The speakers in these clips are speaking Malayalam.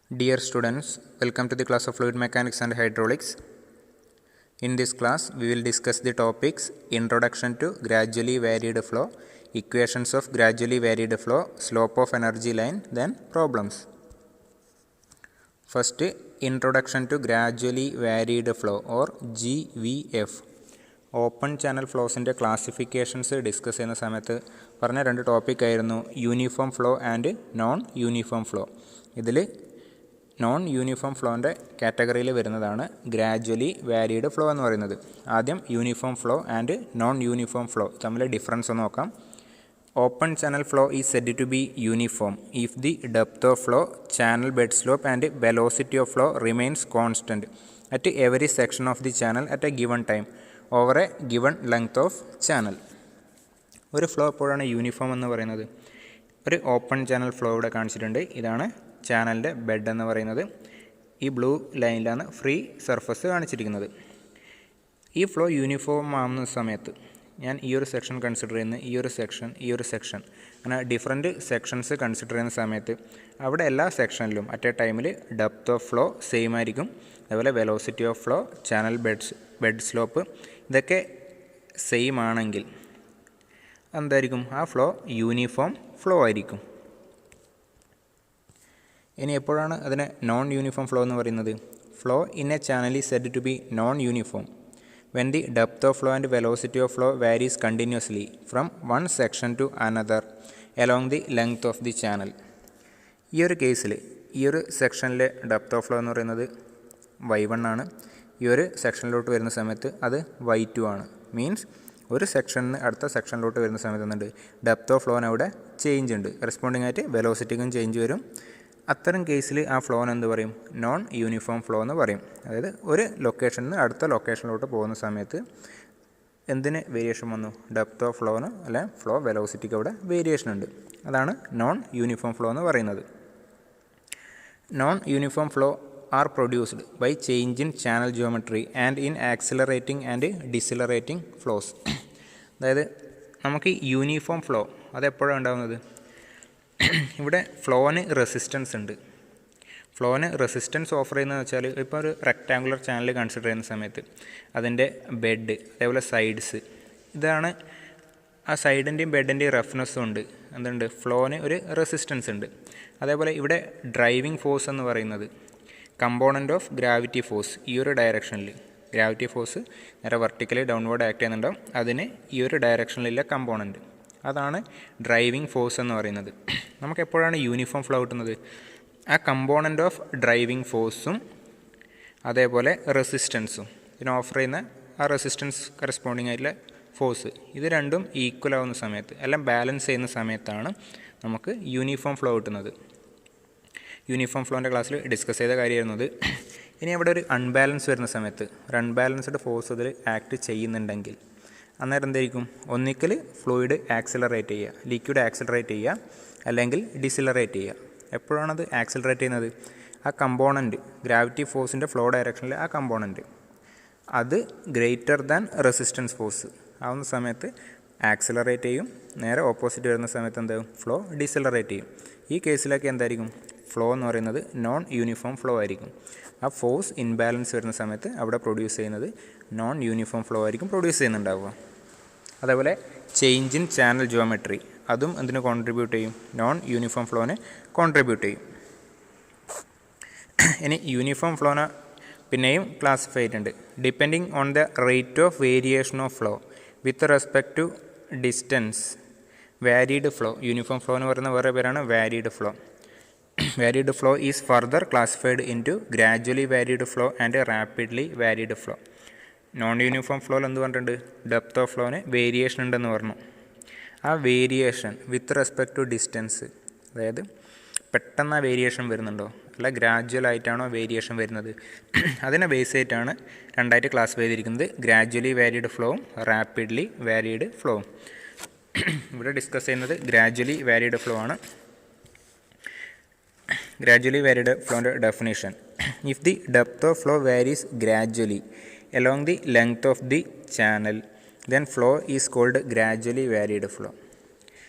Dear students, welcome to the class of Fluid Mechanics and Hydraulics. In this class, we will discuss the topics Introduction to Gradually Varied Flow, Equations of Gradually Varied Flow, Slope of Energy Line, then Problems. First, Introduction to Gradually Varied Flow or GVF. Open channel ഫ്ലോസിൻ്റെ ക്ലാസിഫിക്കേഷൻസ് ഡിസ്കസ് ചെയ്യുന്ന സമയത്ത് പറഞ്ഞ രണ്ട് ടോപ്പിക് ആയിരുന്നു uniform flow and non uniform flow. ഇതിൽ നോൺ യൂണിഫോം ഫ്ലോൻ്റെ കാറ്റഗറിയിൽ വരുന്നതാണ് ഗ്രാജ്വലി വാരീഡ് ഫ്ലോ എന്ന് പറയുന്നത്. ആദ്യം uniform flow and non uniform flow തമ്മിൽ ഡിഫറൻസ് ഒന്ന് നോക്കാം. Open channel flow is said to be uniform if the depth of flow, channel bed slope and velocity of flow remains constant at every section of the channel at A given time over A given length of channel. ഒരു ഫ്ലോ എപ്പോഴാണ് യൂണിഫോം എന്ന് പറയുന്നത്? ഒരു ഓപ്പൺ ചാനൽ ഫ്ലോ ഇവിടെ കാണിച്ചിട്ടുണ്ട്. ഇതാണ് ചാനലിൻ്റെ ബെഡ് എന്ന് പറയുന്നത്. ഈ ബ്ലൂ ലൈനിലാണ് ഫ്രീ സർഫസ് കാണിച്ചിരിക്കുന്നത്. ഈ ഫ്ലോ യൂണിഫോം ആവുന്ന സമയത്ത് ഞാൻ ഈ ഒരു സെക്ഷൻ കൺസിഡർ ചെയ്യുന്ന ഈ ഒരു സെക്ഷൻ അങ്ങനെ ഡിഫറെൻറ്റ് സെക്ഷൻസ് കൺസിഡർ ചെയ്യുന്ന സമയത്ത് അവിടെ എല്ലാ സെക്ഷനിലും അറ്റ് എ ടൈമിൽ ഡെപ്ത് ഓഫ് ഫ്ലോ സെയിം ആയിരിക്കും. അതുപോലെ velocity of flow, channel bed slope ഇതൊക്കെ സെയിം ആണെങ്കിൽ എന്തായിരിക്കും? ആ ഫ്ലോ യൂണിഫോം ഫ്ലോ ആയിരിക്കും. ഇനി എപ്പോഴാണ് അതിനെ നോൺ യൂണിഫോം ഫ്ലോ എന്ന് പറയുന്നത്? Flow in a channel is said to be non uniform when the depth of flow and velocity of flow varies continuously from one section to another along the length of the channel. ഈ ഒരു കേസിൽ ഈ ഒരു സെക്ഷനിലെ ഡെപ്ത് ഓഫ് ഫ്ലോ എന്ന് പറയുന്നത് y1 ആണ്. ഈ ഒരു സെക്ഷനിലോട്ട് വരുന്ന സമയത്ത് അത് y2 ആണ്. മീൻസ് ഒരു സെക്ഷനിൽ നിന്ന് അടുത്ത സെക്ഷനിലോട്ട് വരുന്ന സമയത്ത് എന്തുണ്ട്? ഡെപ്ത് ഓഫ് ഫ്ലോന് അവിടെ ചേഞ്ച് ഉണ്ട്. കറസ്പോണ്ടിങ് ആയിട്ട് വെലോസിറ്റിക്കും ചേഞ്ച് വരും. അത്തരം കേസിൽ ആ ഫ്ലോന് എന്ത് പറയും? നോൺ യൂണിഫോം ഫ്ലോ എന്ന് പറയും. അതായത് ഒരു ലൊക്കേഷനിൽ നിന്ന് അടുത്ത ലൊക്കേഷനിലോട്ട് പോകുന്ന സമയത്ത് എന്തിന് വേരിയേഷൻ വന്നു? ഡെപ്ത് ഓഫ് ഫ്ലോന് അല്ലെ ഫ്ലോ വെലോസിറ്റിക്ക് അവിടെ വേരിയേഷൻ ഉണ്ട്. അതാണ് നോൺ യൂണിഫോം ഫ്ലോ എന്ന് പറയുന്നത്. Non uniform flow are produced by change in channel geometry and in accelerating and decelerating flows. അതായത് നമുക്ക് ഈ യൂണിഫോം ഫ്ലോ അതെപ്പോഴാണ് ഉണ്ടാകുന്നത്? ഇവിടെ ഫ്ലോന് റെസിസ്റ്റൻസ് ഉണ്ട്. ഫ്ലോന് റെസിസ്റ്റൻസ് ഓഫർ ചെയ്യുന്നതെന്ന് വെച്ചാൽ ഇപ്പോൾ ഒരു റെക്റ്റാങ്കുലർ ചാനൽ കൺസിഡർ ചെയ്യുന്ന സമയത്ത് അതിൻ്റെ ബെഡ് അതേപോലെ സൈഡ്സ് ഇതാണ്. ആ സൈഡിൻ്റെയും ബെഡിൻ്റെയും റഫ്നെസ്സും ഉണ്ട്. എന്തുണ്ട്? ഫ്ലോന് ഒരു റെസിസ്റ്റൻസ് ഉണ്ട്. അതേപോലെ ഇവിടെ ഡ്രൈവിംഗ് ഫോഴ്സ് എന്ന് പറയുന്നത് കമ്പോണൻ്റ് ഓഫ് ഗ്രാവിറ്റി ഫോഴ്സ്. ഈ ഒരു ഡയറക്ഷനിൽ ഗ്രാവിറ്റി ഫോഴ്സ് നേരെ വെർട്ടിക്കലി ഡൗൺവേർഡ് ആക്ട് ചെയ്യുന്നുണ്ടാവും. അതിന് ഈ ഒരു ഡയറക്ഷനിലുള്ള കമ്പോണൻറ്റ് അതാണ് ഡ്രൈവിംഗ് ഫോഴ്സ് എന്ന് പറയുന്നത്. നമുക്ക് എപ്പോഴാണ് യൂണിഫോം ഫ്ലോ കിട്ടുന്നത്? ആ കമ്പോണൻ്റ് ഓഫ് ഡ്രൈവിംഗ് ഫോഴ്സും അതേപോലെ റെസിസ്റ്റൻസും ഇതിന് ഓഫർ ചെയ്യുന്ന ആ റെസിസ്റ്റൻസ് കറസ്പോണ്ടിങ് ആയിട്ടുള്ള ഫോഴ്സ് ഇത് രണ്ടും ഈക്വൽ ആവുന്ന സമയത്ത് എല്ലാം ബാലൻസ് ചെയ്യുന്ന സമയത്താണ് നമുക്ക് യൂണിഫോം ഫ്ലോ കിട്ടുന്നത്. യൂണിഫോം ഫ്ലോൻ്റെ ക്ലാസ്സിൽ ഡിസ്കസ് ചെയ്ത കാര്യമായിരുന്നത്. ഇനി അവിടെ ഒരു അൺബാലൻസ് വരുന്ന സമയത്ത് ഒരു അൺബാലൻസ്ഡ് ഫോഴ്സ് ഇതിൽ ആക്ട് ചെയ്യുന്നുണ്ടെങ്കിൽ അന്നേരം എന്തായിരിക്കും? ഒന്നിക്കൽ ഫ്ലൂയിഡ് ആക്സിലറേറ്റ് ചെയ്യുക, ലിക്വിഡ് ആക്സിലറേറ്റ് ചെയ്യുക, അല്ലെങ്കിൽ ഡിസിലറേറ്റ് ചെയ്യുക. എപ്പോഴാണത് ആക്സിലറേറ്റ് ചെയ്യുന്നത്? ആ കമ്പോണൻറ്റ് ഗ്രാവിറ്റി ഫോഴ്സിൻ്റെ ഫ്ലോ ഡയറക്ഷനിൽ ആ കമ്പോണൻറ്റ് അത് ഗ്രേറ്റർ ദാൻ റെസിസ്റ്റൻസ് ഫോഴ്സ് ആവുന്ന സമയത്ത് ആക്സിലറേറ്റ് ചെയ്യും. നേരെ ഓപ്പോസിറ്റ് വരുന്ന സമയത്ത് എന്താകും? ഫ്ലോ ഡിസിലറേറ്റ് ചെയ്യും. ഈ കേസിലൊക്കെ എന്തായിരിക്കും? ഫ്ലോ എന്ന് പറയുന്നത് നോൺ യൂണിഫോം ഫ്ലോ ആയിരിക്കും. ആ ഫോഴ്സ് ഇൻബാലൻസ് വരുന്ന സമയത്ത് അവിടെ പ്രൊഡ്യൂസ് ചെയ്യുന്നത് നോൺ യൂണിഫോം ഫ്ലോ ആയിരിക്കും പ്രൊഡ്യൂസ് ചെയ്യുന്നുണ്ടാവുക. അതേപോലെ ചേഞ്ച് ഇൻ ചാനൽ ജിയോമെട്രി അതും എന്തിനു കോൺട്രിബ്യൂട്ട് ചെയ്യും? നോൺ യൂണിഫോം ഫ്ലോനെ കോൺട്രിബ്യൂട്ട് ചെയ്യും. ഇനി യൂണിഫോം ഫ്ലോനെ പിന്നെയും ക്ലാസിഫൈ ചെയ്തിട്ടുണ്ട്. Depending on the rate of variation of flow with respect to distance varied flow. Uniform flow എന്ന് പറയുന്ന വേറെ പേരാണ് varied flow. Varied flow is further classified into gradually varied flow and rapidly varied flow. Non uniform ഫ്ലോയിൽ എന്ത് പറഞ്ഞിട്ടുണ്ട്? ഡെപ്ത് ഓഫ് ഫ്ലോന് വേരിയേഷൻ ഉണ്ടെന്ന് പറഞ്ഞു. ആ variation with respect to distance, അതായത് പെട്ടെന്ന് ആ വേരിയേഷൻ വരുന്നുണ്ടോ അല്ല ഗ്രാജ്വൽ ആയിട്ടാണോ വേരിയേഷൻ വരുന്നത്, അതിനെ ബേസ് ചെയ്തിട്ടാണ് രണ്ടായിട്ട് ക്ലാസിഫൈ ചെയ്തിരിക്കുന്നത്. ഗ്രാജ്വലി വാരീഡ് ഫ്ലോവും റാപ്പിഡ്ലി വാരീഡ് ഫ്ലോവും. ഇവിടെ ഡിസ്കസ് ചെയ്യുന്നത് ഗ്രാജ്വലി വാരീഡ് ഫ്ലോ ആണ്. Gradually varied flow definition. If the depth of flow varies gradually along the length of the channel, then flow is called gradually varied flow.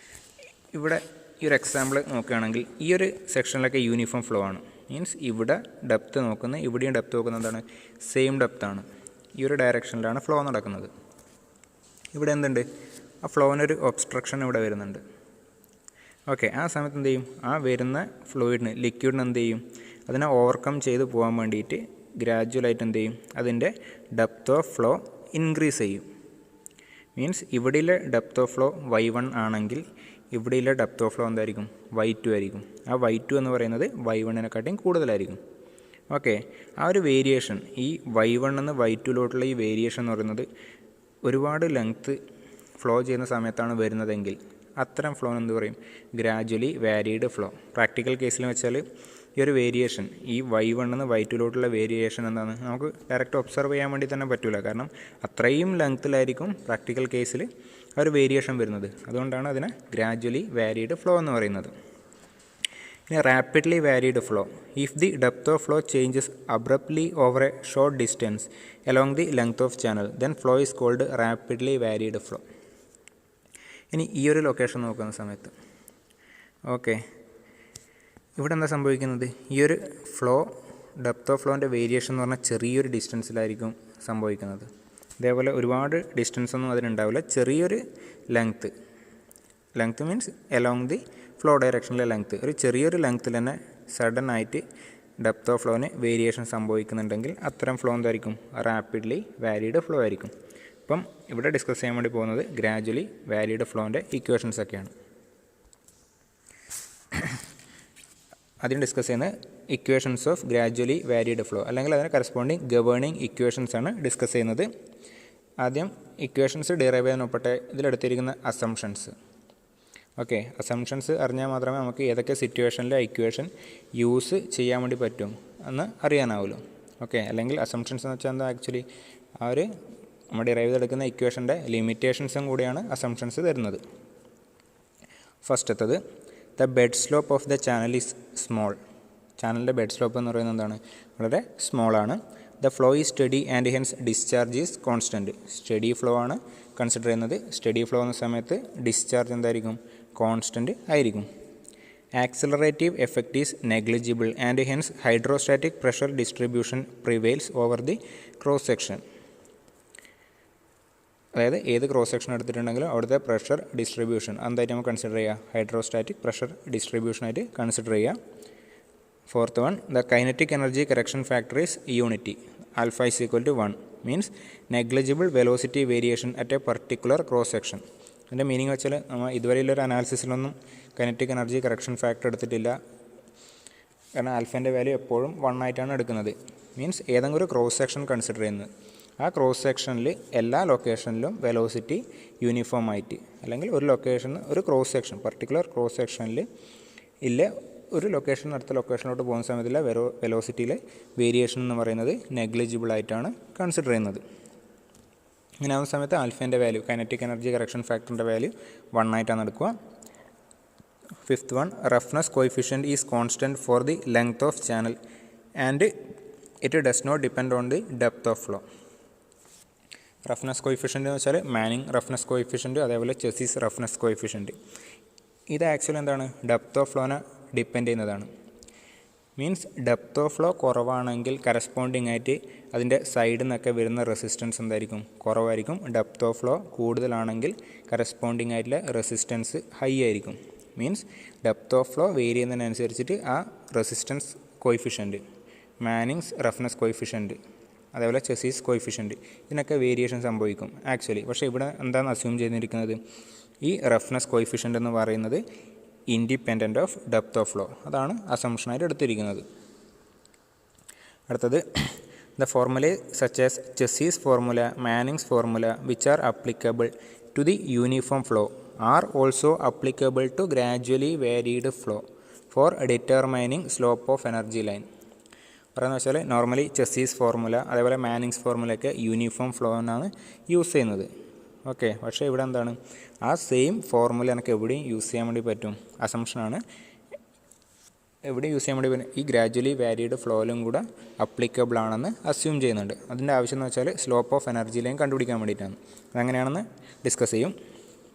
ഇവിടെ ഈ ഒരു എക്സാമ്പിൾ നോക്കുകയാണെങ്കിൽ ഈ ഒരു സെക്ഷനിലൊക്കെ യൂണിഫോം ഫ്ലോ ആണ്. മീൻസ് ഇവിടെ ഡെപ്ത്ത് നോക്കുന്നത് ഇവിടെയും ഡെപ്ത്ത് നോക്കുന്നത് എന്താണ്, സെയിം ഡെപ്ത്താണ്. ഈ ഒരു ഡയറക്ഷനിലാണ് ഫ്ലോ നടക്കുന്നത്. ഇവിടെ എന്തുണ്ട്, ആ ഫ്ലോവിനൊരു ഒബ്സ്ട്രക്ഷൻ ഇവിടെ വരുന്നുണ്ട്. ഓക്കെ, ആ സമയത്ത് എന്ത് ചെയ്യും, ആ വരുന്ന ഫ്ലൂയിഡിന് ലിക്വിഡിന് എന്ത് ചെയ്യും, അതിനെ ഓവർകം ചെയ്ത് പോകാൻ വേണ്ടിയിട്ട് ഗ്രാജുവലായിട്ട് എന്ത് ചെയ്യും, അതിൻ്റെ ഡെപ്ത് ഓഫ് ഫ്ലോ ഇൻക്രീസ് ചെയ്യും. മീൻസ് ഇവിടെയുള്ള ഡെപ്ത് ഓഫ് ഫ്ലോ y1 ആണെങ്കിൽ ഇവിടെയുള്ള ഡെപ്ത് ഓഫ് ഫ്ലോ എന്തായിരിക്കും, y2 ആയിരിക്കും. ആ y2 എന്ന് പറയുന്നത് y1-നെക്കാട്ടിയും കൂടുതലായിരിക്കും. ഓക്കെ, ആ ഒരു വേരിയേഷൻ, ഈ y1 നിന്ന് y2-ലോട്ടുള്ള ഈ വേരിയേഷൻ എന്ന് പറയുന്നത് ഒരുപാട് ലെങ്ത്ത് ഫ്ലോ ചെയ്യുന്ന സമയത്താണ് വരുന്നതെങ്കിൽ അത്തരം ഫ്ലോ എന്ത് പറയും, ഗ്രാജുവലി വാരീഡ് ഫ്ലോ. പ്രാക്ടിക്കൽ കേസിൽ വെച്ചാൽ ഈ ഒരു വേരിയേഷൻ, ഈ y1 നിന്ന് y2-ലോട്ടുള്ള വേരിയേഷൻ എന്താണ്, നമുക്ക് ഡയറക്റ്റ് ഒബ്സർവ് ചെയ്യാൻ വേണ്ടി തന്നെ പറ്റില്ല. കാരണം അത്രയും ലെങ്ത്തിലായിരിക്കും പ്രാക്ടിക്കൽ കേസിൽ ആ ഒരു വേരിയേഷൻ വരുന്നത്. അതുകൊണ്ടാണ് അതിനെ ഗ്രാജുവലി വാരീഡ് ഫ്ലോ എന്ന് പറയുന്നത്. ഇനി rapidly varied flow, if the depth of flow changes abruptly over a short distance along the length of channel then flow is called rapidly varied flow. ഇനി ഈ ഒരു ലൊക്കേഷൻ നോക്കുന്ന സമയത്ത് ഓക്കെ, ഇവിടെ എന്താ സംഭവിക്കുന്നത്, ഈ ഒരു ഫ്ലോ ഡെപ്ത് ഓഫ് ഫ്ലോൻ്റെ വേരിയേഷൻ എന്ന് പറഞ്ഞാൽ ചെറിയൊരു ഡിസ്റ്റൻസിലായിരിക്കും സംഭവിക്കുന്നത്. ഇതേപോലെ ഒരുപാട് ഡിസ്റ്റൻസ് ഒന്നും അതിനുണ്ടാവില്ല, ചെറിയൊരു length means along the flow ഡയറക്ഷനിലെ ലെങ്ത്ത്, ഒരു ചെറിയൊരു ലെങ്ത്തിൽ തന്നെ സഡൻ ആയിട്ട് ഡെപ്ത് ഓഫ് ഫ്ലോന് വേരിയേഷൻ സംഭവിക്കുന്നുണ്ടെങ്കിൽ അത്തരം ഫ്ലോ എന്തായിരിക്കും, റാപ്പിഡ്ലി വാരീഡ് ഫ്ലോ ആയിരിക്കും. അപ്പം ഇവിടെ ഡിസ്കസ് ചെയ്യാൻ വേണ്ടി പോകുന്നത് ഗ്രാജുവലി വാരീഡ് ഫ്ലോൻ്റെ ഇക്വേഷൻസ് ഒക്കെയാണ്. ആദ്യം ഡിസ്കസ് ചെയ്യുന്നത് equations of gradually varied flow, അല്ലെങ്കിൽ അതിന് കറസ്പോണ്ടിങ് ഗവേണിംഗ് ഇക്വേഷൻസ് ആണ് ഡിസ്കസ് ചെയ്യുന്നത്. ആദ്യം ഇക്വേഷൻസ് ഡിറൈവ് ചെയ്യാനൊപ്പട്ടെ ഇതിലെടുത്തിരിക്കുന്ന അസംഷൻസ്. ഓക്കെ, അസംഷൻസ് അറിഞ്ഞാൽ മാത്രമേ നമുക്ക് ഏതൊക്കെ സിറ്റുവേഷനിൽ ഇക്വേഷൻ യൂസ് ചെയ്യാൻ വേണ്ടി പറ്റും എന്ന് അറിയാനാവുമല്ലോ. ഓക്കെ, അല്ലെങ്കിൽ അസംഷൻസ് എന്ന് വെച്ചാൽ എന്താ, ആക്ച്വലി ആ ഒരു നമ്മൾ ഡിറൈവ് ചെയ്തെടുക്കുന്ന ഇക്വേഷൻ്റെ ലിമിറ്റേഷൻസും കൂടിയാണ് അസംഷൻസ് തരുന്നത്. ഫസ്റ്റത്തത്, the bed slope of the channel is small. ചാനലിൻ്റെ ബെഡ് സ്ലോപ്പ് എന്ന് പറയുന്നത് എന്താണ്, വളരെ സ്മോളാണ്. The flow is steady and hence discharge is constant. Steady flow ആണ് കൺസിഡർ ചെയ്യുന്നത്. സ്റ്റഡി ഫ്ലോ എന്ന സമയത്ത് ഡിസ്ചാർജ് എന്തായിരിക്കും, കോൺസ്റ്റൻറ്റ് ആയിരിക്കും. Accelerative effect is negligible and hence hydrostatic pressure distribution prevails over the cross section. അതായത് ഏത് ക്രോസ് സെക്ഷൻ എടുത്തിട്ടുണ്ടെങ്കിലും അവിടുത്തെ പ്രഷർ ഡിസ്ട്രിബ്യൂഷൻ എന്തായിട്ട് നമുക്ക് കൺസിഡർ ചെയ്യുക, ഹൈഡ്രോസ്റ്റാറ്റിക് പ്രഷർ ഡിസ്ട്രിബ്യൂഷനായിട്ട് കൺസിഡർ ചെയ്യുക. Fourth one, the kinetic energy correction factor is unity. Alpha is equal to 1 means negligible velocity variation at a particular cross section. അതിൻ്റെ മീനിങ് വെച്ചാൽ നമ്മൾ ഇതുവരെയുള്ളൊരു അനാലിസിസിലൊന്നും കൈനറ്റിക് എനർജി കറക്ഷൻ ഫാക്ടർ എടുത്തിട്ടില്ല. കാരണം ആൽഫേൻ്റെ വാല്യൂ എപ്പോഴും 1 ആയിട്ടാണ് എടുക്കുന്നത്. മീൻസ് ഏതെങ്കിലും ഒരു ക്രോസ് സെക്ഷൻ കൺസിഡർ ചെയ്യുന്നത്, ആ ക്രോസ് സെക്ഷനിൽ എല്ലാ ലൊക്കേഷനിലും വെലോസിറ്റി യൂണിഫോം ആയിട്ട്, അല്ലെങ്കിൽ ഒരു ലൊക്കേഷൻ ഒരു ക്രോസ് സെക്ഷൻ പർട്ടിക്കുലർ ക്രോസ് സെക്ഷനിൽ ഇല്ല ഒരു ലൊക്കേഷൻ അടുത്ത ലൊക്കേഷനിലോട്ട് പോകുന്ന സമയത്തുള്ള വെലോസിറ്റിയിലെ വേരിയേഷൻ എന്ന് പറയുന്നത് നെഗ്ലിജിബിൾ ആയിട്ടാണ് കൺസിഡർ ചെയ്യുന്നത്. ഇങ്ങനെ ആവുന്ന സമയത്ത് ആൽഫേൻ്റെ വാല്യൂ, കൈനറ്റിക് എനർജി കറക്ഷൻ ഫാക്ടറിൻ്റെ വാല്യൂ 1 ആയിട്ടാണ് എടുക്കുക. Fifth one, roughness coefficient is constant for the length of channel and it does not depend on the depth of flow. Roughness coefficient എന്ന് വെച്ചാൽ മാനിങ് റഫ്നെസ് കോഎഫിഷ്യൻറ്റ്, അതേപോലെ ചെസീസ് റഫ്നെസ് കോഎഫിഷ്യൻറ്റ്. ഇത് ആക്ച്വലി എന്താണ്, ഡെപ്ത് ഓഫ് ഫ്ലോനെ ഡിപ്പെൻഡ് ചെയ്യുന്നതാണ്. മീൻസ് ഡെപ്ത് ഓഫ് ഫ്ലോ കുറവാണെങ്കിൽ കറസ്പോണ്ടിങ് ആയിട്ട് അതിൻ്റെ സൈഡിൽ നിന്നൊക്കെ വരുന്ന റെസിസ്റ്റൻസ് എന്തായിരിക്കും, കുറവായിരിക്കും. ഡെപ്ത് ഓഫ് ഫ്ലോ കൂടുതലാണെങ്കിൽ കറസ്പോണ്ടിങ് ആയിട്ടുള്ള റെസിസ്റ്റൻസ് ഹൈ ആയിരിക്കും. Means depth of flow vary ചെയ്യുന്നതിനനുസരിച്ചിട്ട് ആ resistance coefficient, Manning's roughness coefficient, അതേപോലെ ചെസീസ് കോഎഫിഷ്യൻറ്റ്, ഇതിനൊക്കെ വേരിയേഷൻ സംഭവിക്കും ആക്ച്വലി. പക്ഷേ ഇവിടെ എന്താണ് അസ്യൂം ചെയ്തിരിക്കുന്നത്, ഈ റഫ്നെസ് കോഎഫിഷ്യൻ്റ് എന്ന് പറയുന്നത് independent of depth of flow, അതാണ് അസംഷനായിട്ട് എടുത്തിരിക്കുന്നത്. അടുത്തത്, the formula such as Chezy's formula, Manning's formula which are applicable to the uniform flow are also applicable to gradually varied flow for determining slope of energy line. പറയുന്നത് വെച്ചാൽ നോർമലി ചെസീസ് ഫോർമുല അതേപോലെ മാനിങ്സ് ഫോർമുലയൊക്കെ യൂണിഫോം ഫ്ലോനാണ് യൂസ് ചെയ്യുന്നത്. ഓക്കെ, പക്ഷേ ഇവിടെ എന്താണ്, ആ സെയിം ഫോർമുല എനിക്ക് എവിടെയും യൂസ് ചെയ്യാൻ വേണ്ടി പറ്റും, അസംഷനാണ്. എവിടെയും യൂസ് ചെയ്യാൻ വേണ്ടി പറ്റും, ഈ ഗ്രാജുവലി വാരീഡ് ഫ്ലോയിലും കൂടെ അപ്ലിക്കബിൾ ആണെന്ന് അസ്യൂം ചെയ്യുന്നുണ്ട്. അതിൻ്റെ ആവശ്യം എന്ന് വെച്ചാൽ സ്ലോപ്പ് ഓഫ് എനർജി ലൈൻ കണ്ടുപിടിക്കാൻ വേണ്ടിയിട്ടാണ്. അതെങ്ങനെയാണെന്ന് ഡിസ്കസ് ചെയ്യും.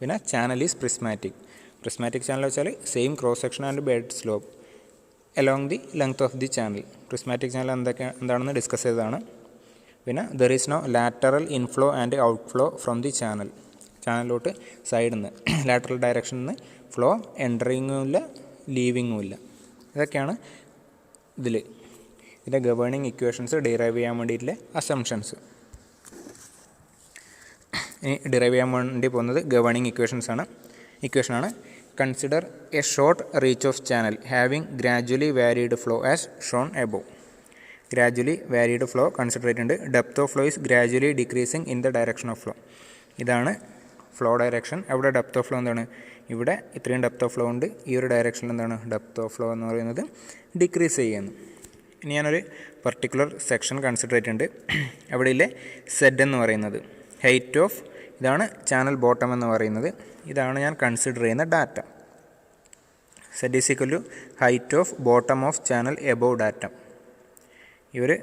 പിന്നെ channel is prismatic. Prismatic channel വെച്ചാൽ same cross section and bed slope along the length of the channel. Prismatic channel എന്താണെന്ന് ഡിസ്കസ് ചെയ്തതാണ്. പിന്നെ there is no lateral inflow and outflow from the channel. ചാനലിലോട്ട് സൈഡിൽ നിന്ന് ലാറ്ററൽ ഡയറക്ഷനിൽ നിന്ന് ഫ്ലോ എൻറ്ററിങ്ങും ഇല്ല ലീവിങ്ങും ഇല്ല. ഇതൊക്കെയാണ് ഇതിൻ്റെ ഗവേണിംഗ് ഇക്വേഷൻസ് ഡിറൈവ് ചെയ്യാൻ വേണ്ടിയിട്ടുള്ള അസംഷൻസ്. ഇനി ഡിറൈവ് ചെയ്യാൻ വേണ്ടി പോകുന്നത് ഗവേണിംഗ് ഇക്വേഷനാണ്. Consider a short reach of channel having gradually varied flow as shown above. Gradually varied flow consider ചെയ്തിട്ടുണ്ട്. Depth of flow is gradually decreasing in the direction of flow. ഇതാണ് ഫ്ലോ ഡയറക്ഷൻ. അവിടെ ഡെപ്ത് ഓഫ് ഫ്ലോ എന്താണ്? ഇവിടെ ഇത്രയും ഡെപ്ത് ഓഫ് ഫ്ലോ ഉണ്ട്. ഈ ഒരു ഡയറക്ഷനിൽ എന്താണ് ഡെപ്ത് ഓഫ് ഫ്ലോ എന്ന് പറയുന്നത് ഡിക്രീസ് ചെയ്യുന്നു. ഇനി ഞാനൊരു പർട്ടിക്കുലർ സെക്ഷൻ കൺസിഡർ ചെയ്തിട്ടുണ്ട്. അവിടെയില്ലേ സെഡ് എന്ന് പറയുന്നത് ഹൈറ്റ് ഓഫ്, ഇതാണ് ചാനൽ ബോട്ടം എന്ന് പറയുന്നത്. ഇതാണ് ഞാൻ കൺസിഡർ ചെയ്യുന്ന data. Z is equal to height of bottom of channel above datum. ഈ ഒരു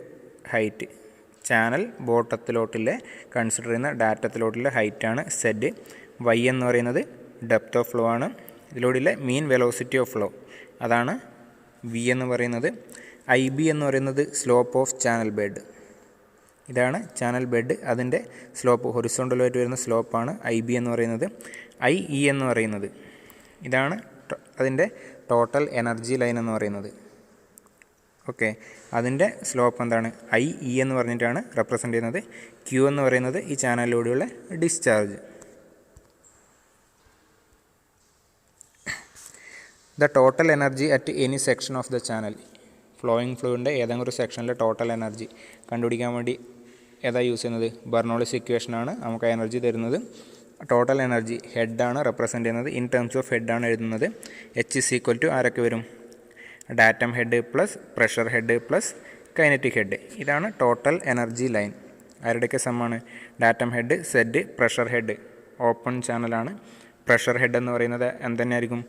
ഹൈറ്റ് ചാനൽ ബോട്ടത്തിലോട്ടുള്ള കൺസിഡർ ചെയ്യുന്ന ഡാറ്റത്തിലോട്ടുള്ള ഹൈറ്റാണ് സെഡ്. വൈ എന്ന് പറയുന്നത് ഡെപ്ത് ഓഫ് ഫ്ലോ ആണ്. ഇതിലൂടെയുള്ള മീൻ വെലോസിറ്റി ഓഫ് ഫ്ലോ അതാണ് വി എന്ന് പറയുന്നത്. ഐ ബി എന്ന് പറയുന്നത് സ്ലോപ്പ് ഓഫ് ചാനൽ ബെഡ്. ഇതാണ് ചാനൽ ബെഡ്, അതിൻ്റെ സ്ലോപ്പ് ഹൊറിസോണ്ടലായിട്ട് വരുന്ന സ്ലോപ്പാണ് ഐ ബി എന്ന് പറയുന്നത്. ഐ ഇ എന്ന് പറയുന്നത് ഇതാണ് അതിൻ്റെ ടോട്ടൽ എനർജി ലൈൻ എന്ന് പറയുന്നത്. ഓക്കെ, അതിൻ്റെ സ്ലോപ്പ് എന്താണ്? ഐ ഇ എന്ന് പറഞ്ഞിട്ടാണ് റെപ്രസെൻ്റ് ചെയ്യുന്നത്. ക്യൂ എന്ന് പറയുന്നത് ഈ ചാനലിലൂടെയുള്ള discharge. The total energy at any section of the channel. Flowing ഫ്ലൂയിൻ്റെ ഏതെങ്കിലും ഒരു സെക്ഷനിലെ ടോട്ടൽ എനർജി കണ്ടുപിടിക്കാൻ വേണ്ടി ഏതാ യൂസ് ചെയ്യുന്നത്? ബെർണോളിസ് ഇക്വേഷനാണ് നമുക്ക് എനർജി തരുന്നത്. ടോട്ടൽ എനർജി ഹെഡാണ് റെപ്രസെൻ്റ് ചെയ്യുന്നത്. ഇൻ ടേംസ് ഓഫ് ഹെഡാണ് എഴുതുന്നത്. എച്ച് ഇസ് ഈക്വൽ ടു ആരൊക്കെ വരും? Datum head plus pressure head plus kinetic head. ഇതാണ് ടോട്ടൽ എനർജി ലൈൻ. ആരുടെയൊക്കെ സമ്മാണ്? Datum head, z, pressure head. Open ചാനലാണ്. പ്രഷർ ഹെഡ് എന്ന് പറയുന്നത് എന്തുതന്നെയായിരിക്കും?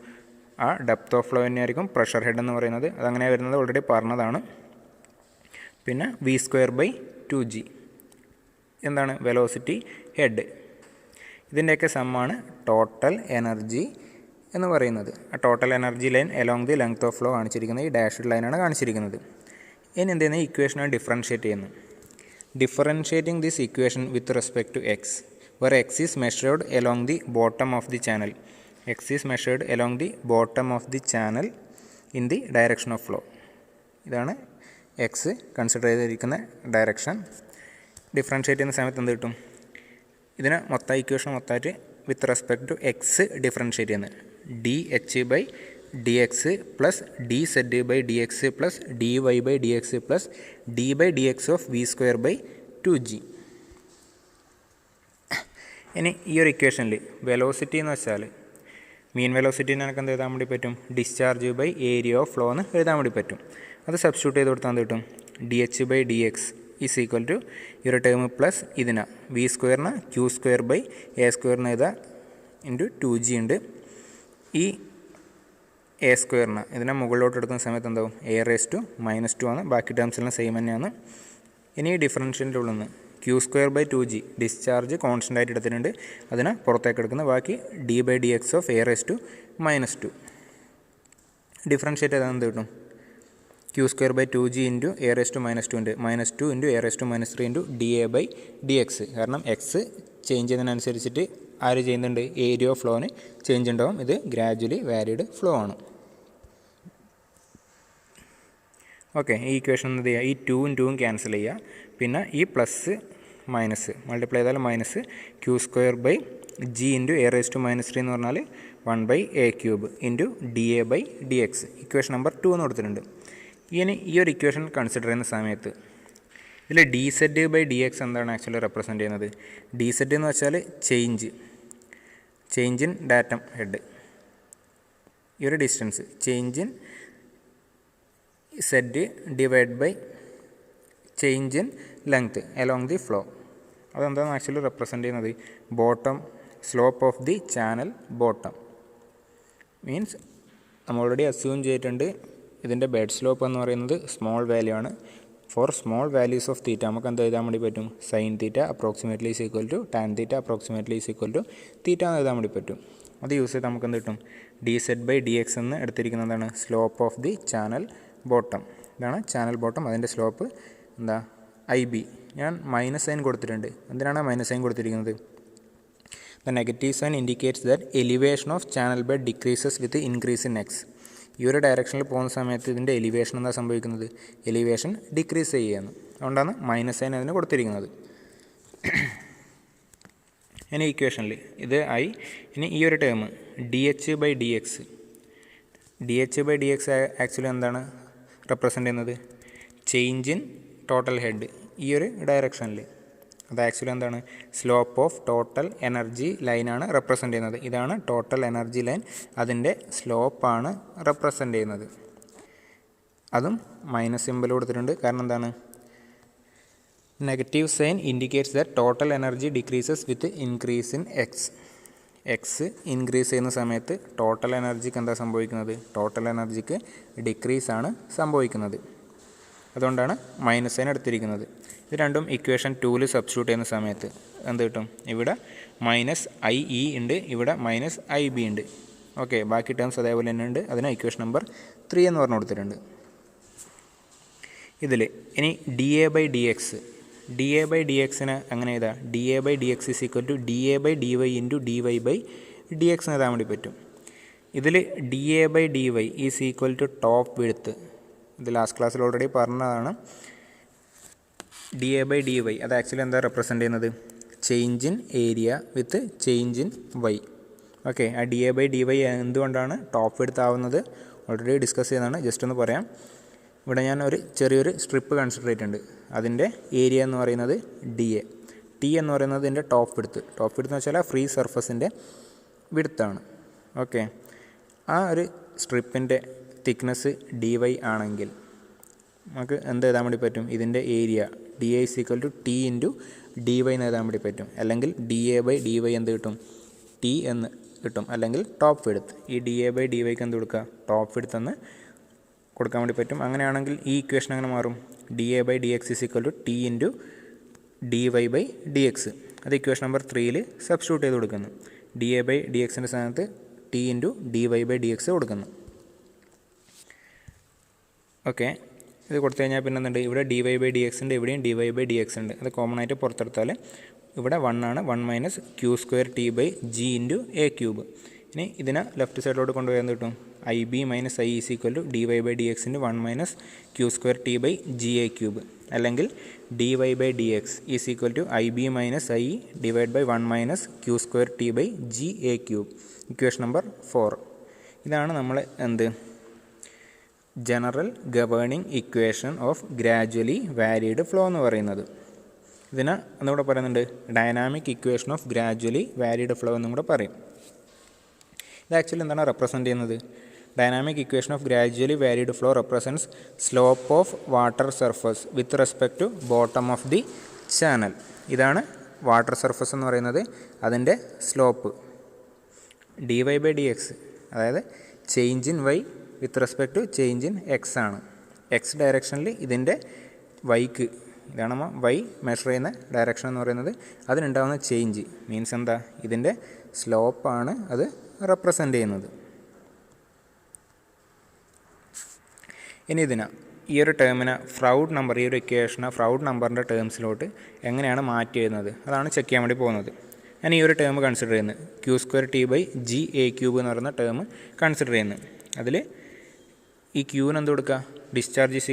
ആ ഡെപ്ത് ഓഫ് ഫ്ലോ തന്നെയായിരിക്കും പ്രഷർ ഹെഡ് എന്ന് പറയുന്നത്. അതങ്ങനെ വരുന്നത് ഓൾറെഡി പറഞ്ഞതാണ്. പിന്നെ v²/2g എന്താണ്? Velocity head. ഇതിൻ്റെയൊക്കെ സമ്മാണ് ടോട്ടൽ എനർജി എന്ന് പറയുന്നത്. ആ total energy line along the length of flow കാണിച്ചിരിക്കുന്നത് ഈ ഡാഷ്ഡ് ലൈനാണ് കാണിച്ചിരിക്കുന്നത്. ഇനി എന്ത് ചെയ്യുന്നത്? ഇക്വേഷനാണ് ഡിഫറൻഷ്യേറ്റ് ചെയ്യുന്നത്. Differentiating this equation with respect to X, where x is measured along the bottom of the channel. X is measured along the bottom of the channel in the direction of flow. ഇതാണ് എക്സ് കൺസിഡർ ചെയ്തിരിക്കുന്ന ഡയറക്ഷൻ. ഡിഫറൻഷ്യേറ്റ് ചെയ്യുന്ന സമയത്ത് എന്ത് കിട്ടും? ഇതിനെ മൊത്തം ഇക്വേഷൻ മൊത്തമായിട്ട് with respect to x differentiate ചെയ്യുന്നത് d H by D x plus d z by D x plus d Y by D x plus d by D x of v²/2g. ഇനി ഈ ഒരു ഇക്വേഷനിൽ വെലോസിറ്റി എന്ന് വെച്ചാൽ മീൻ വെലോസിറ്റീനെ എനിക്ക് എന്ത് എഴുതാൻ വേണ്ടി പറ്റും? Discharge by area of flow എന്ന് എഴുതാൻ വേണ്ടി പറ്റും. അത് സബ്സ്റ്റിറ്റ്യൂട്ട് ചെയ്ത് കൊടുത്താൽ എന്ത് കിട്ടും? D H by D X is equal to ഈ ഒരു ടേം പ്ലസ് ഇതിനാ v²നെ q²/a² എഴുതാം ഇൻറ്റു 2g ഉണ്ട്. ഈ a² ഇതിനെ മുകളിലോട്ട് എടുക്കുന്ന സമയത്ത് എന്താവും? a⁻² ആണ്. ബാക്കി ടേംസിലെല്ലാം സെയിം തന്നെയാണ്. ഇനി ഈ ഡിഫറൻഷ്യൻ്റെ ഉള്ളിൽ നിന്ന് q²/2g ഡിസ്ചാർജ് കോൺസ്റ്റൻ്റ് ആയിട്ട് എടുത്തിട്ടുണ്ട്. അതിനെ പുറത്തേക്ക് എടുക്കുന്നത്. ബാക്കി d/dx ഓഫ് a⁻². ഡിഫറൻഷ്യേറ്റ് ചെയ്താൽ എന്ത് കിട്ടും? q²/2g ഇൻറ്റു a⁻² ഉണ്ട്. -2 ഇൻറ്റു a⁻³ ഇൻറ്റു da/dx. കാരണം എക്സ് ചേഞ്ച് ചെയ്യുന്നതിനനുസരിച്ചിട്ട് ആര് ചെയ്യുന്നുണ്ട്? ഏരിയ ഓഫ് ഫ്ലോന് ചേഞ്ച് ഉണ്ടാവും. ഇത് ഗ്രാജുവലി വാരിഡ് ഫ്ലോ ആണ്. ഓക്കെ, ഈ ഇക്വേഷൻ എന്ത് ചെയ്യുക? ഈ 2ഉം 2ഉം ക്യാൻസൽ ചെയ്യുക. പിന്നെ ഈ പ്ലസ് മൈനസ് മൾട്ടിപ്ലൈ ചെയ്താൽ മൈനസ് q²/g ഇൻറ്റു a⁻³ എന്ന് പറഞ്ഞാൽ 1/a³ into da/dx. Equation number 2 എന്ന് കൊടുത്തിട്ടുണ്ട്. ഇനി ഈ ഒരു ഇക്വേഷൻ കൺസിഡർ ചെയ്യുന്ന സമയത്ത് ഇതിൽ dz/dx എന്താണ് ആക്ച്വലി റെപ്രസെൻ്റ് ചെയ്യുന്നത്? dz എന്ന് വെച്ചാൽ ചേഞ്ച് ഇൻ ഡാറ്റം ഹെഡ്. ഈ ഒരു distance change in z divide by change in length along the flow. അതെന്താണ് ആക്ച്വലി റെപ്രസെൻ്റ് ചെയ്യുന്നത്? Bottom slope of the channel bottom means നമ്മൾ ഓൾറെഡി അസ്യൂം ചെയ്തിട്ടുണ്ട് ഇതിൻ്റെ ബെഡ് സ്ലോപ്പ് എന്ന് പറയുന്നത് സ്മോൾ വാല്യൂ ആണ്. For small values of theta നമുക്ക് എന്ത് എഴുതാൻ വേണ്ടി പറ്റും? Sine theta approximately is equal to tan theta approximately is equal to theta എന്ന് എഴുതാൻ വേണ്ടി പറ്റും. അത് യൂസ് ചെയ്ത് നമുക്ക് എന്ത് കിട്ടും? dz/dx എന്ന് എടുത്തിരിക്കുന്നതാണ് slope of the channel bottom. ഇതാണ് ചാനൽ ബോട്ടം. അതിൻ്റെ സ്ലോപ്പ് എന്താ IB. ഞാൻ മൈനസ് സൈൻ കൊടുത്തിട്ടുണ്ട്. എന്തിനാണ് മൈനസ് സൈൻ കൊടുത്തിരിക്കുന്നത്? The negative sign indicates that elevation of channel bed decreases with increase in x. ഈ ഒരു ഡയറക്ഷനിൽ പോകുന്ന സമയത്ത് ഇതിൻ്റെ എലിവേഷൻ എന്താ സംഭവിക്കുന്നത്? എലിവേഷൻ ഡിക്രീസ് ചെയ്യുകയാണ്. അതുകൊണ്ടാണ് മൈനസ് സൈൻ അതിന് കൊടുത്തിരിക്കുന്നത്. ഇനി ഇക്വേഷനിൽ ഇത് I. ഇനി ഈ ഒരു ടേം dh/dx. dh/dx ആക്ച്വലി എന്താണ് റെപ്രസെൻ്റ് ചെയ്യുന്നത്? Change in total head. ഈ ഒരു ഡയറക്ഷനിൽ അത് ആക്ച്വലി എന്താണ്? സ്ലോപ്പ് ഓഫ് ടോട്ടൽ എനർജി ലൈനാണ് റെപ്രസെൻ്റ് ചെയ്യുന്നത്. ഇതാണ് ടോട്ടൽ എനർജി ലൈൻ. അതിൻ്റെ സ്ലോപ്പാണ് റെപ്രസെൻ്റ് ചെയ്യുന്നത്. അതും മൈനസ് സിമ്പൽ കൊടുത്തിട്ടുണ്ട്. കാരണം എന്താണ്? Negative sign indicates that total energy decreases with increase in X. X increase ചെയ്യുന്ന സമയത്ത് ടോട്ടൽ എനർജിക്ക് എന്താ സംഭവിക്കുന്നത്? ടോട്ടൽ എനർജിക്ക് ഡിക്രീസാണ് സംഭവിക്കുന്നത്. അതുകൊണ്ടാണ് മൈനസ് സൈൻ എടുത്തിരിക്കുന്നത്. ഇത് രണ്ടും ഇക്വേഷൻ 2 സബ്സ്റ്റിറ്റ്യൂട്ട് ചെയ്യുന്ന സമയത്ത് എന്ത് കിട്ടും? ഇവിടെ -IE ഉണ്ട്, ഇവിടെ -IB ഉണ്ട്. ഓക്കെ, ബാക്കി ടേംസ് അതേപോലെ തന്നെ ഉണ്ട്. അതിന് ഇക്വേഷൻ നമ്പർ 3 എന്ന് പറഞ്ഞു കൊടുത്തിട്ടുണ്ട്. ഇതിൽ ഇനി dA/dx. dA/dxന് അങ്ങനെ എഴുതാം. dA/dx = dA/dy × dy/dx എന്ന് എഴുതാൻ വേണ്ടി പറ്റും. ഇതിൽ dA/dy = ടോപ്പ് വിഡ്ത്ത്. ഇത് ലാസ്റ്റ് ക്ലാസ്സിൽ ഓൾറെഡി പറഞ്ഞതാണ്. dA/dy അത് ആക്ച്വലി എന്താ റെപ്രസെൻ്റ് ചെയ്യുന്നത്? Change in area with change in y. Okay, ആ dA/dy എന്തുകൊണ്ടാണ് ടോപ്പ് വിഡ്ത്ത് ആവുന്നത് ഓൾറെഡി ഡിസ്കസ് ചെയ്യുന്നതാണ്. ജസ്റ്റ് ഒന്ന് പറയാം. ഇവിടെ ഞാൻ ഒരു ചെറിയൊരു സ്ട്രിപ്പ് കൺസിഡർ ചെയ്തിട്ടുണ്ട്. അതിൻ്റെ ഏരിയ എന്ന് പറയുന്നത് dA. T എന്ന് പറയുന്നത് ഇതിൻ്റെ ടോപ്പ് വിഡ്ത്ത്. ടോപ്പ് വിഡ്ത്ത് എന്ന് വെച്ചാൽ ഫ്രീ സർഫസിൻ്റെ വിഡ്ത്താണ്. ഓക്കെ, ആ ഒരു സ്ട്രിപ്പിൻ്റെ തിക്നെസ് dy ആണെങ്കിൽ നമുക്ക് എന്ത് എഴുതാൻ വേണ്ടി പറ്റും? ഇതിൻ്റെ ഏരിയ dA = T × dy എന്ന് എഴുതാൻ വേണ്ടി പറ്റും. അല്ലെങ്കിൽ dA/dy എന്ത് കിട്ടും? T എന്ന് കിട്ടും. അല്ലെങ്കിൽ ടോപ്പ് വിഡ്ത്ത്. ഈ dA/dyക്ക് എന്ത് കൊടുക്കുക? ടോപ്പ് വിഡ്ത്ത് എന്ന് കൊടുക്കാൻ വേണ്ടി പറ്റും. അങ്ങനെയാണെങ്കിൽ ഈ ഇക്വേഷൻ അങ്ങനെ മാറും. dA/dx = T × dy/dx. അത് ഇക്വേഷൻ നമ്പർ 3 സബ്സ്റ്റിറ്റ്യൂട്ട് ചെയ്ത് കൊടുക്കുന്നു. dA/dxൻ്റെ സ്ഥാനത്ത് T × dy/dx കൊടുക്കുന്നു. ഓക്കെ, ഇത് കൊടുത്തു കഴിഞ്ഞാൽ പിന്നെ എന്തുണ്ട്? ഇവിടെ dy/dx ഉണ്ട്, ഇവിടെയും dy/dx ഉണ്ട്. അത് കോമൺ ആയിട്ട് പുറത്തെടുത്താൽ ഇവിടെ 1 ആണ്. 1 - q²T/g × a³. ഇനി ഇതിനെ ലെഫ്റ്റ് സൈഡിലോട്ട് കൊണ്ടുപോയി എന്ത് കിട്ടും? IB - IE = dy/dx × 1 - q²T/g a³. അല്ലെങ്കിൽ dy/dx = IB - IE / 1 - q²T/g a³. Equation number 4. ഇതാണ് നമ്മൾ എന്ത് general governing equation of gradually varied flow എന്ന് പറയുന്നത്. ഇതിന് ഒന്നുകൂടെ പറയുന്നുണ്ട് dynamic equation of gradually varied flow എന്നും കൂടെ പറയും. ഇത് ആക്ച്വലി എന്താണ് റെപ്രസെൻ്റ് ചെയ്യുന്നത്? Dynamic equation of gradually varied flow represents slope of water surface with respect to bottom of the channel. ഇതാണ് വാട്ടർ സർഫസ് എന്ന് പറയുന്നത്. അതിൻ്റെ സ്ലോപ്പ് dy/dx, അതായത് change in y with respect to change in x ആണ്. എക്സ് ഡയറക്ഷനിൽ ഇതിൻ്റെ വൈക്ക്, ഇതാണ് നമ്മൾ y മെഷർ ചെയ്യുന്ന ഡയറക്ഷൻ എന്ന് പറയുന്നത്. അതിനുണ്ടാകുന്ന ചേഞ്ച് മീൻസ് എന്താ? ഇതിൻ്റെ സ്ലോപ്പാണ് അത് റെപ്രസെൻ്റ് ചെയ്യുന്നത്. ഇനി ഈ ഒരു ടേമിനെ ഫ്രൗഡ് നമ്പർ, ഈ ഒരു ഇക്വേഷനെ ഫ്രൗഡ് നമ്പറിൻ്റെ ടേംസിലോട്ട് എങ്ങനെയാണ് മാറ്റി എഴുതുന്നത് അതാണ് ചെക്ക് ചെയ്യാൻ വേണ്ടി പോകുന്നത്. ഞാൻ ഈ ഒരു ടേം കൺസിഡർ ചെയ്യുന്നത് q²T/g a³ എന്ന് പറയുന്ന ടേം കൺസിഡർ ചെയ്യുന്നത്. അതിൽ ഈ ക്യൂവിന് എന്ത് കൊടുക്കുക? Discharge =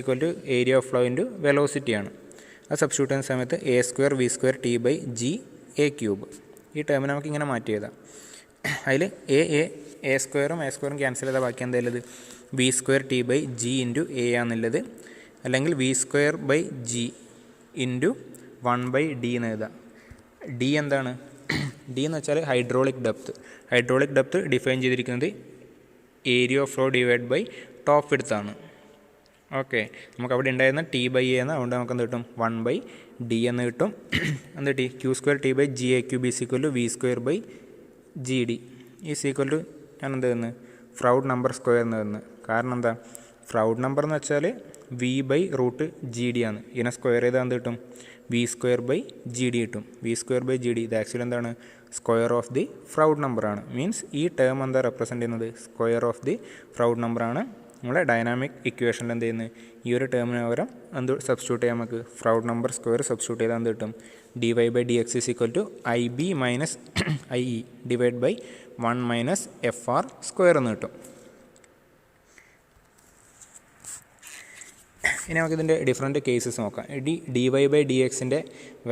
area of flow × velocity ആണ്. അത് സബ്സ്റ്റിറ്റ്യൂട്ട് ചെയ്യുന്ന സമയത്ത് a² v²T/g a³. ഈ ടേമിനെ നമുക്ക് ഇങ്ങനെ മാറ്റി എഴുതാം. അതിൽ a²ഉം a² ക്യാൻസൽ ചെയ്താൽ ബാക്കി എന്തായാലും v²T/g × a ആണെന്നുള്ളത്. അല്ലെങ്കിൽ v²/g × 1/d എന്ന് എഴുതാം. d എന്താണ്? d എന്ന് വെച്ചാൽ hydraulic depth. Hydraulic depth define ചെയ്തിരിക്കുന്നത് area of flow / top width ആണ്. ഓക്കെ, നമുക്ക് അവിടെ ഉണ്ടായിരുന്ന T/a എന്ന്, അതുകൊണ്ട് നമുക്ക് എന്ത് കിട്ടും? 1/d എന്ന് കിട്ടും. എന്ത് കിട്ടി? q²T/g a³ v²/gd ഞാൻ എന്ത് തന്നു? ഫ്രൗഡ് നമ്പർ സ്ക്വയർ എന്ന് തന്നു. കാരണം എന്താ? ഫ്രൗഡ് നമ്പർ എന്ന് വെച്ചാൽ V by root g d ആണ്. ഇതിനെ സ്ക്വയർ ചെയ്താൽ എന്ത് കിട്ടും? V square by g d കിട്ടും. V square by g d ഇത് ആക്ച്വലി എന്താണ്? സ്ക്വയർ ഓഫ് ദി ഫ്രൗഡ് നമ്പറാണ്. മീൻസ് ഈ ടേം എന്താ റെപ്രസെൻറ്റ് ചെയ്യുന്നത്? സ്ക്വയർ ഓഫ് ദി ഫ്രൗഡ് നമ്പറാണ്. നമ്മുടെ ഡൈനാമിക് ഇക്വേഷനിൽ എന്ത് ചെയ്യുന്നത്? ഈ ഒരു ടേമിന് പകരം എന്ത് സബ്സ്റ്റിറ്റ്യൂട്ട് ചെയ്യാം? നമുക്ക് ഫ്രൗഡ് നമ്പർ സ്ക്വയർ സബ്സ്റ്റിറ്റ്യൂട്ട് ചെയ്താൽ എന്ത് കിട്ടും? D Y by D X is equal to I B minus I E divide by 1 minus F R square എന്ന് കിട്ടും. ഇനി നമുക്കിതിൻ്റെ ഡിഫറെൻറ്റ് കേസസ് നോക്കാം. ഡി വൈ ബൈ ഡി എക്സിൻ്റെ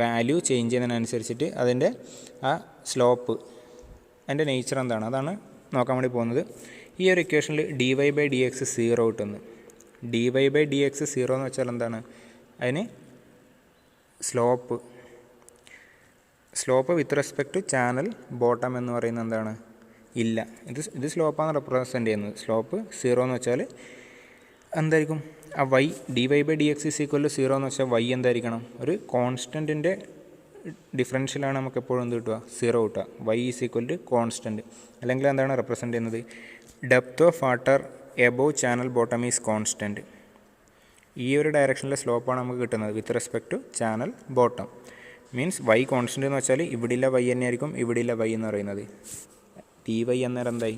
വാല്യൂ ചേഞ്ച് ചെയ്യുന്നതിനനുസരിച്ചിട്ട് അതിൻ്റെ ആ സ്ലോപ്പ് അതിൻ്റെ നേച്ചർ എന്താണ് അതാണ് നോക്കാൻ വേണ്ടി പോകുന്നത്. ഈ ഒരു ഇക്വേഷനിൽ D Y by D X 0 കിട്ടുന്നു. D Y by D X 0 എന്ന് വെച്ചാൽ എന്താണ്? അതിന് slope with respect to channel bottom എന്ന് പറയുന്നത് എന്താണ്? ഇല്ല. ഇത് സ്ലോപ്പാണ് റെപ്രസെൻ്റ് ചെയ്യുന്നത്. സ്ലോപ്പ് 0 എന്ന് വെച്ചാൽ എന്തായിരിക്കും? ആ Y D Y by D X is equal to 0 എന്ന് വെച്ചാൽ വൈ എന്തായിരിക്കണം? ഒരു കോൺസ്റ്റൻറ്റിൻ്റെ ഡിഫറൻഷ്യലാണ് നമുക്ക് എപ്പോഴും എന്ത് കിട്ടുക? 0 കിട്ടുക. Y is equal to constant. അല്ലെങ്കിൽ എന്താണ് റെപ്രസെൻ്റ് ചെയ്യുന്നത്? Depth of water above channel bottom is constant. ഈ ഒരു ഡയറക്ഷനിലെ സ്ലോപ്പാണ് നമുക്ക് കിട്ടുന്നത് with respect to channel bottom. Means Y constant എന്ന് വെച്ചാൽ ഇവിടെയുള്ള വൈ തന്നെയായിരിക്കും ഇവിടെയുള്ള വൈ എന്ന് പറയുന്നത്. ടി വൈ അന്നേരം എന്തായി?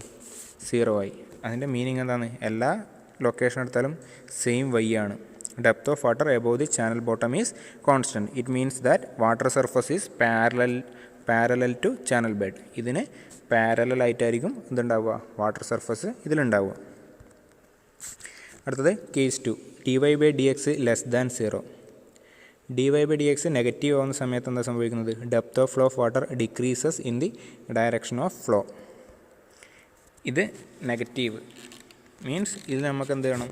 0 ആയി. അതിൻ്റെ മീനിങ് എന്താണ്? എല്ലാ ലൊക്കേഷൻ എടുത്താലും സെയിം വൈ ആണ്. Depth of water above the channel bottom is constant. It means that water surface is parallel to channel bed. ഇതിന് പാരലായിട്ടായിരിക്കും ഇതുണ്ടാവുക, വാട്ടർ സർഫസ് ഇതിലുണ്ടാവുക. അടുത്തത് case 2. D Y by D X less than 0. D Y by D X negative ആവുന്ന സമയത്ത് എന്താ സംഭവിക്കുന്നത്? Depth of flow of water decreases in the direction of flow. ഇത് നെഗറ്റീവ് മീൻസ് ഇത് നമുക്ക് എന്ത് ചെയ്യണം?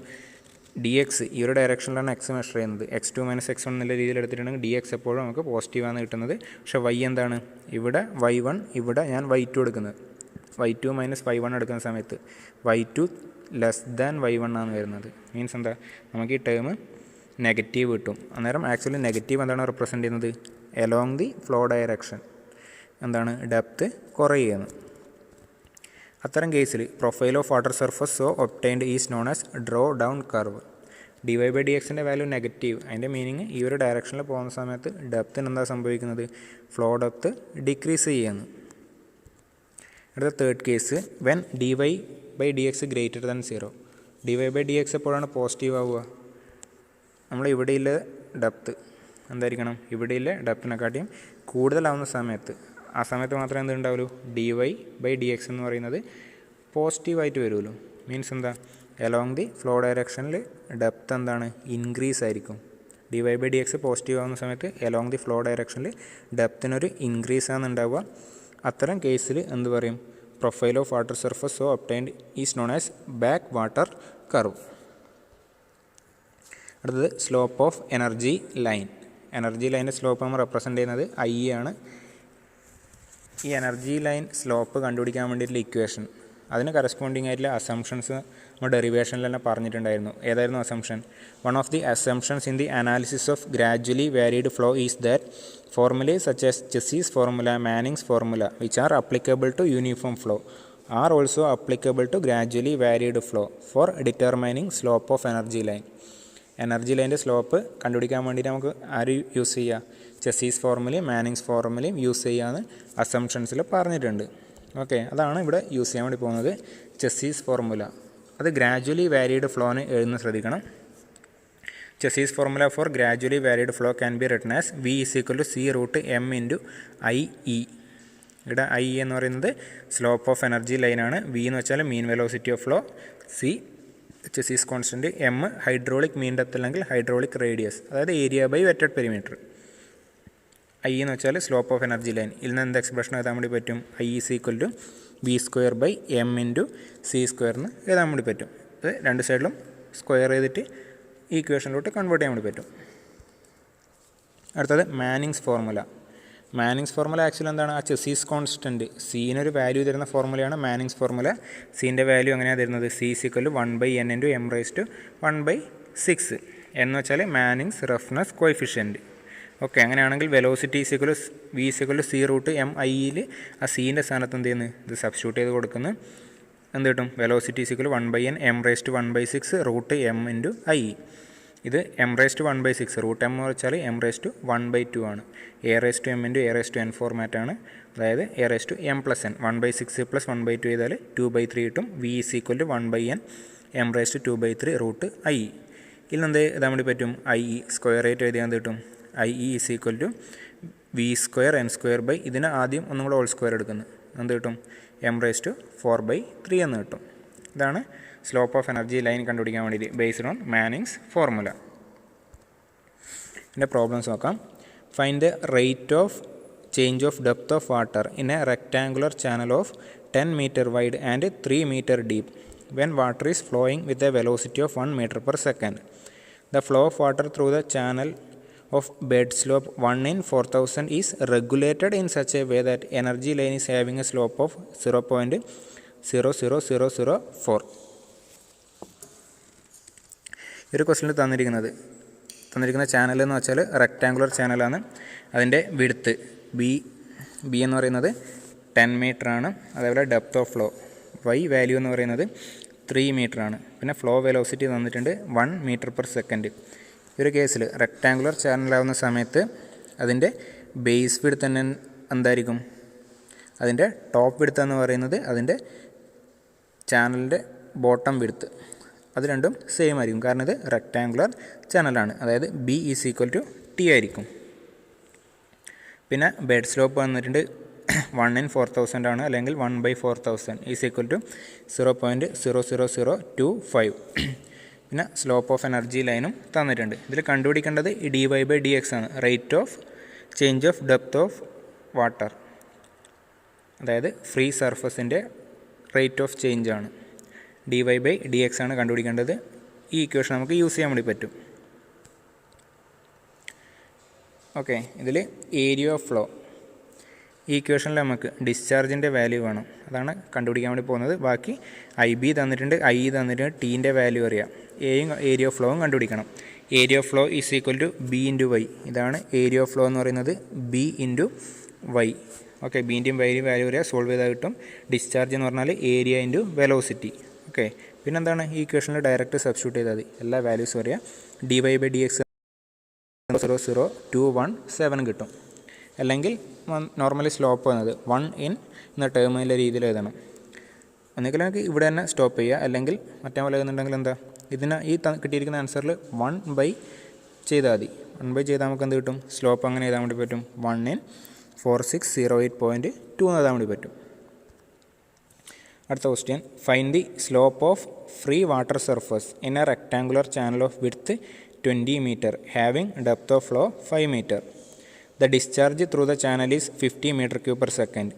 ഡി എക്സ് ഈ ഒരു ഡയറക്ഷനിലാണ് എക്സ് മെഷർ ചെയ്യുന്നത്. x2 മൈനസ് x1 എന്നുള്ള രീതിയിൽ എടുത്തിട്ടുണ്ടെങ്കിൽ ഡി എക്സ് എപ്പോഴും നമുക്ക് പോസിറ്റീവാണ് കിട്ടുന്നത്. പക്ഷേ വൈ എന്താണ്? ഇവിടെ y1, ഇവിടെ ഞാൻ y2 എടുക്കുന്നത്. y2 മൈനസ് y1 എടുക്കുന്ന സമയത്ത് y2 ലെസ് ദാൻ y1 ആണ് വരുന്നത്. മീൻസ് എന്താ? നമുക്ക് ഈ ടേം നെഗറ്റീവ് കിട്ടും. അന്നേരം ആക്ച്വലി നെഗറ്റീവ് എന്താണ് റെപ്രസെൻ്റ് ചെയ്യുന്നത്? എലോങ് ദി ഫ്ലോ ഡയറക്ഷൻ എന്താണ്? ഡെപ്ത് കുറയുകയാണ്. അത്തരം കേസിൽ profile of water surface so obtained is known as draw down curve. D Y by D എക്സിൻ്റെ വാല്യൂ നെഗറ്റീവ്. അതിൻ്റെ മീനിങ് ഈ ഒരു ഡയറക്ഷനിൽ പോകുന്ന സമയത്ത് ഡെപ്തിന് എന്താ സംഭവിക്കുന്നത്? ഫ്ലോ ഡെപ്ത് ഡിക്രീസ് ചെയ്യുന്നു. അടുത്ത third case when D Y by D X greater than 0. D Y by D X എപ്പോഴാണ് പോസിറ്റീവ് ആവുക? നമ്മൾ ഇവിടെയുള്ള ഡെപ്ത് എന്തായിരിക്കണം? ഇവിടെയുള്ള ഡെപ്തിനെക്കാട്ടിയും കൂടുതലാവുന്ന സമയത്ത്, ആ സമയത്ത് മാത്രമേ എന്തുണ്ടാവുള്ളൂ? D Y by D x എന്ന് പറയുന്നത് പോസിറ്റീവായിട്ട് വരുമല്ലോ. മീൻസ് എന്താ? എലോങ് ദി ഫ്ലോ ഡയറക്ഷനിൽ ഡെപ്ത് എന്താണ്? ഇൻക്രീസ് ആയിരിക്കും. D Y by D x positive ആവുന്ന സമയത്ത് എലോങ് ദി ഫ്ലോ ഡയറക്ഷനിൽ ഡെപ്തിനൊരു ഇൻക്രീസ് ആണ് ഉണ്ടാവുക. അത്തരം കേസിൽ എന്ത് പറയും? Profile of water surface so obtained is known as back water curve. അടുത്തത് slope of energy line. Energy ലൈൻ്റെ സ്ലോപ്പ് നമ്മൾ റെപ്രസെൻ്റ് ചെയ്യുന്നത് ഐ ആണ്. ഈ എനർജി ലൈൻ സ്ലോപ്പ് കണ്ടുപിടിക്കാൻ വേണ്ടിയിട്ടുള്ള ഇക്വേഷൻ, അതിന് കറസ്പോണ്ടിങ് ആയിട്ടുള്ള അസംഷൻസ് നമ്മൾ ഡെറിവേഷനിൽ തന്നെ പറഞ്ഞിട്ടുണ്ടായിരുന്നു. ഏതായിരുന്നു assumption? One of the assumptions in the analysis of gradually varied flow is that formulae such as Chezy's formula, Manning's formula which are applicable to uniform flow are also applicable to gradually varied flow for determining slope of energy line. Energy ലൈൻ്റെ സ്ലോപ്പ് കണ്ടുപിടിക്കാൻ വേണ്ടിയിട്ട് നമുക്ക് ആര് യൂസ് ചെയ്യുക? ചെസീസ് ഫോർമുലയും മാനിങ്സ് ഫോർമുലയും യൂസ് ചെയ്യാമെന്ന് അസംഷൻസിൽ പറഞ്ഞിട്ടുണ്ട്. ഓക്കെ, അതാണ് ഇവിടെ യൂസ് ചെയ്യാൻ വേണ്ടി പോകുന്നത്. ചെസീസ് ഫോർമുല അത് ഗ്രാജുവലി വാരിഡ് ഫ്ലോന് എഴുതുന്ന ശ്രദ്ധിക്കണം. Chezy's formula for gradually varied flow can be written as V is equal to C root m into I E. ഇവിടെ ഐ എന്ന് പറയുന്നത് സ്ലോപ്പ് ഓഫ് എനർജി ലൈനാണ്. വി എന്ന് വെച്ചാൽ mean velocity of flow, C Chezy's constant, m hydraulic mean depth അല്ലെങ്കിൽ ഹൈഡ്രോളിക് റേഡിയസ്, അതായത് area by wetted perimeter. I എന്ന് വെച്ചാൽ സ്ലോപ്പ് ഓഫ് എനർജി ലൈൻ. ഇതിൽ നിന്ന് എന്ത് എക്സ്പ്രഷൻ എഴുതാൻ വേണ്ടി പറ്റും? I is equal to V square by M into C സ്ക്വയറിന് എഴുതാൻ വേണ്ടി പറ്റും. ഇത് രണ്ട് സൈഡിലും സ്ക്വയർ ചെയ്തിട്ട് ഈ ഇക്വേഷനിലോട്ട് കൺവേർട്ട് ചെയ്യാൻ വേണ്ടി പറ്റും. അടുത്തത് Manning's formula. Manning's formula actually എന്താണ്? ആ ചെസീസ് കോൺസ്റ്റൻറ്റ് സീനൊരു വാല്യൂ തരുന്ന ഫോർമുലയാണ് മാനിങ്സ് ഫോർമുല. സീൻ്റെ വാല്യൂ എങ്ങനെയാണ് തരുന്നത്? C is equal to 1/n into M raise to 1/6 എന്ന് വെച്ചാൽ മാനിങ്സ് റഫ്നെസ് കോഎഫിഷ്യൻറ്റ്. ഓക്കെ, അങ്ങനെയാണെങ്കിൽ velocity is equal V is equal to C root M ഐയിൽ ആ സീൻ്റെ സ്ഥാനത്ത് എന്ത് ചെയ്യുന്നത്? ഇത് സബ്സ്റ്റിറ്റ്യൂട്ട് ചെയ്ത് കൊടുക്കുന്നു. എന്ത് കിട്ടും? Velocity is equal 1/n m raise to 1/6 root m into I. ഇത് m raise to 1/6 root m എന്ന് വെച്ചാൽ എം റേസ് ടു 1/2 ആണ്. A raise to m into a raise to n ഫോർമാറ്റാണ്. അതായത് a raise to m plus n 1/6 plus 1/2 ചെയ്താൽ 2/3 കിട്ടും. V is equal to 1/n m raise to 2/3 root I. ഇതിൽ എന്ത് എഴുതാൻ വേണ്ടി പറ്റും? ഐ ഇ സ്ക്വയർ റേറ്റ് എഴുതിയാൽ കിട്ടും. I E is equal to V square N square by ഇതിന് ആദ്യം ഒന്നും കൂടെ ഹോൾ സ്ക്വയർ എടുക്കുന്നത് എന്ത് കിട്ടും? എം റേസ് ടു 4/3 എന്ന് കിട്ടും. ഇതാണ് സ്ലോപ്പ് ഓഫ് എനർജി ലൈൻ കണ്ടുപിടിക്കാൻ വേണ്ടിയിട്ട് ബേസ്ഡ് ഓൺ മാനിങ്സ് ഫോർമുല. ഇതിൻ്റെ പ്രോബ്ലംസ് നോക്കാം. Find the rate of change of depth of water in A rectangular channel of 10 meter wide and 3 meter deep when water is flowing with a velocity of 1 meter per second. The flow of water through the channel of bed slope 1 in 4000 is regulated in such a way that energy line is having a slope of 0.00004. ഈ ഒരു ക്വസ്റ്റിനിൽ തന്നിരിക്കുന്ന ചാനൽ എന്ന് വെച്ചാൽ റെക്ടാങ്കുലർ ചാനലാണ്. അതിൻ്റെ വിഡ്ത്ത് ബി എന്ന് പറയുന്നത് 10 meter ആണ്. അതേപോലെ ഡെപ്ത് ഓഫ് ഫ്ലോ വാല്യൂ എന്ന് പറയുന്നത് 3 meter ആണ്. പിന്നെ ഫ്ലോ വെലോസിറ്റി തന്നിട്ടുണ്ട് 1 meter per second. ഈ ഒരു കേസിൽ റെക്ടാങ്കുലർ ചാനലാവുന്ന സമയത്ത് അതിൻ്റെ ബേസ് വിഡ്ത്ത് തന്നെ എന്തായിരിക്കും? അതിൻ്റെ ടോപ്പ് വിഡ്ത്ത് എന്ന് പറയുന്നത് അതിൻ്റെ ചാനലിൻ്റെ ബോട്ടം വിഡ്ത്ത് അത് രണ്ടും സെയിം ആയിരിക്കും. കാരണം ഇത് റെക്ടാങ്കുലർ ചാനലാണ്. അതായത് B is equal to T ആയിരിക്കും. പിന്നെ ബെഡ് സ്ലോപ്പ് വന്നിട്ടുണ്ട് 1 in 4000 ആണ്. അല്ലെങ്കിൽ 1/4000 ഈസ് ഈക്വൽ ടു 0.00025. പിന്നെ സ്ലോപ്പ് ഓഫ് എനർജി ലൈനും തന്നിട്ടുണ്ട്. ഇതിൽ കണ്ടുപിടിക്കേണ്ടത് ഈ dy/dx ആണ്. Rate of change of depth of water, അതായത് ഫ്രീ സർഫസിൻ്റെ റേറ്റ് ഓഫ് ചേഞ്ച് ആണ്. dy/dx ആണ് കണ്ടുപിടിക്കേണ്ടത്. ഈ ഇക്വേഷൻ നമുക്ക് യൂസ് ചെയ്യാൻ വേണ്ടി പറ്റും. ഓക്കെ, ഇതിൽ ഏരിയ ഓഫ് ഫ്ലോ ഈ ഇക്വേഷനിൽ നമുക്ക് ഡിസ്ചാർജിൻ്റെ വാല്യൂ വേണം. അതാണ് കണ്ടുപിടിക്കാൻ വേണ്ടി പോകുന്നത്. ബാക്കി IB തന്നിട്ടുണ്ട്, IE തന്നിട്ടുണ്ട്, ടീൻ്റെ വാല്യൂ അറിയാം. എയും ഏരിയ ഓഫ് ഫ്ലോവും കണ്ടുപിടിക്കണം. Area of flow is equal to B × Y. ഇതാണ് ഏരിയ ഓഫ് ഫ്ലോ എന്ന് പറയുന്നത് B × Y. ഓക്കെ, ബിൻ്റെയും വൈൻ്റെയും വാല്യൂ അറിയാം, സോൾവ് ചെയ്താൽ കിട്ടും. ഡിസ്ചാർജ് എന്ന് പറഞ്ഞാൽ ഏരിയ × വെലോസിറ്റി. ഓക്കെ, പിന്നെന്താണ് ഈ ഇക്വേഷനിൽ ഡയറക്റ്റ് സബ്സ്റ്റിറ്റ്യൂട്ട് ചെയ്താൽ മതി. എല്ലാ വാല്യൂസും അറിയാം. dy/dx 0.00217 കിട്ടും. അല്ലെങ്കിൽ നോർമലി സ്ലോപ്പ് വന്നത് 1 in എന്ന ടേമിലെ രീതിയിൽ എഴുതണം. ഒന്നുകിൽ നമുക്ക് ഇവിടെ തന്നെ സ്റ്റോപ്പ് ചെയ്യുക, അല്ലെങ്കിൽ മറ്റേ പോലെ എഴുതുന്നുണ്ടെങ്കിൽ എന്താ ഇതിന് ഈ കിട്ടിയിരിക്കുന്ന ആൻസറിൽ 1/, ചെയ്താൽ മതി. 1/, ചെയ്താൽ നമുക്ക് എന്ത് കിട്ടും? സ്ലോപ്പ് അങ്ങനെ എഴുതാൻ വേണ്ടി പറ്റും. 1 in 4608.2 എന്ന് എഴുതാൻ വേണ്ടി പറ്റും. അടുത്ത question, find the slope of free water surface in A rectangular channel of width 20 meter having depth of flow 5 meter. The discharge through the channel is 50 m³ per second.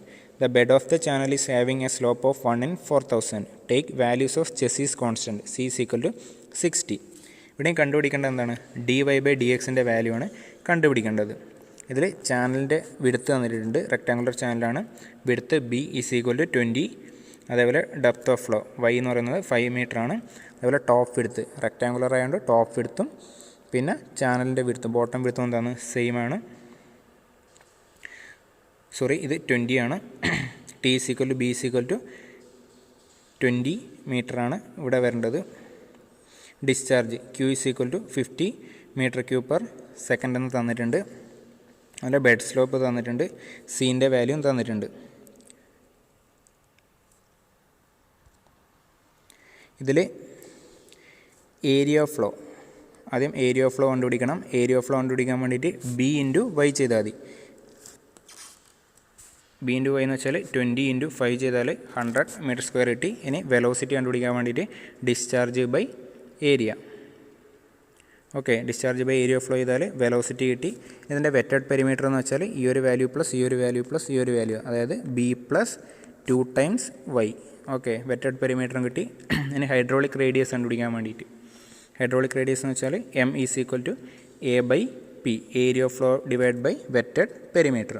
The bed of the channel is having a slope of 1 in 4000. Take values of Chassis constant. C is equal to 60. ഇവിടെയും കണ്ടുപിടിക്കേണ്ടത് എന്താണ്? dy/dxൻ്റെ വാല്യൂ ആണ് കണ്ടുപിടിക്കേണ്ടത്. ഇതിൽ ചാനലിൻ്റെ വിഡ്ത്ത് തന്നിട്ടുണ്ട്. റെക്ടാങ്കുലർ ചാനലാണ്. Width B is equal to 20. അതേപോലെ ഡെപ്ത് ഓഫ് ഫ്ലോ Y എന്ന് പറയുന്നത് 5 meter ആണ്. അതേപോലെ ടോപ്പ് വിഡ്ത്ത് റെക്ടാങ്കുലർ ആയതുകൊണ്ട് ടോപ്പ് വിഡ്ത്തും പിന്നെ ചാനലിൻ്റെ വിഡ്ത്ത് ബോട്ടം വിഡ്ത്തും എന്താണ്? സെയിം ആണ്. സോറി, ഇത് 20 ആണ്. T is equal to B is equal to 20 meter ആണ് ഇവിടെ വരേണ്ടത്. Discharge Q is equal to 50 m³ per second എന്ന് തന്നിട്ടുണ്ട്. അതിൻ്റെ ബെഡ് സ്ലോപ്പ് തന്നിട്ടുണ്ട്. സീൻ്റെ വാല്യൂം തന്നിട്ടുണ്ട്. ഇതിൽ ഏരിയ ഓഫ് ഫ്ലോ, ആദ്യം ഏരിയ ഓഫ് ഫ്ലോ കണ്ടുപിടിക്കണം. ഏരിയ ഓഫ് ഫ്ലോ കണ്ടുപിടിക്കാൻ വേണ്ടിയിട്ട് B × Y ചെയ്താൽ മതി. B × Y എന്ന് വെച്ചാൽ 20 × 5 ചെയ്താൽ 100 m² കിട്ടി. ഇനി വെലോസിറ്റി കണ്ടുപിടിക്കാൻ വേണ്ടിയിട്ട് discharge by area. Okay, discharge by area of flow ചെയ്താൽ വെലോസിറ്റി കിട്ടി. ഇതിൻ്റെ വെറ്റഡ് പെരിമീറ്റർ എന്ന് വെച്ചാൽ ഈ ഒരു വാല്യൂ പ്ലസ് ഈ ഒരു വാല്യൂ പ്ലസ് ഈ ഒരു വാല്യൂ, അതായത് B + 2 times Y. Okay, wetted പെരിമീറ്ററും കിട്ടി. ഇനി ഹൈഡ്രോളിക് റേഡിയസ് കണ്ടുപിടിക്കാൻ വേണ്ടിയിട്ട് ഹൈഡ്രോളിക് റേഡിയസ് എന്ന് വെച്ചാൽ M is equal to A/P, area of flow divide by wetted perimeter.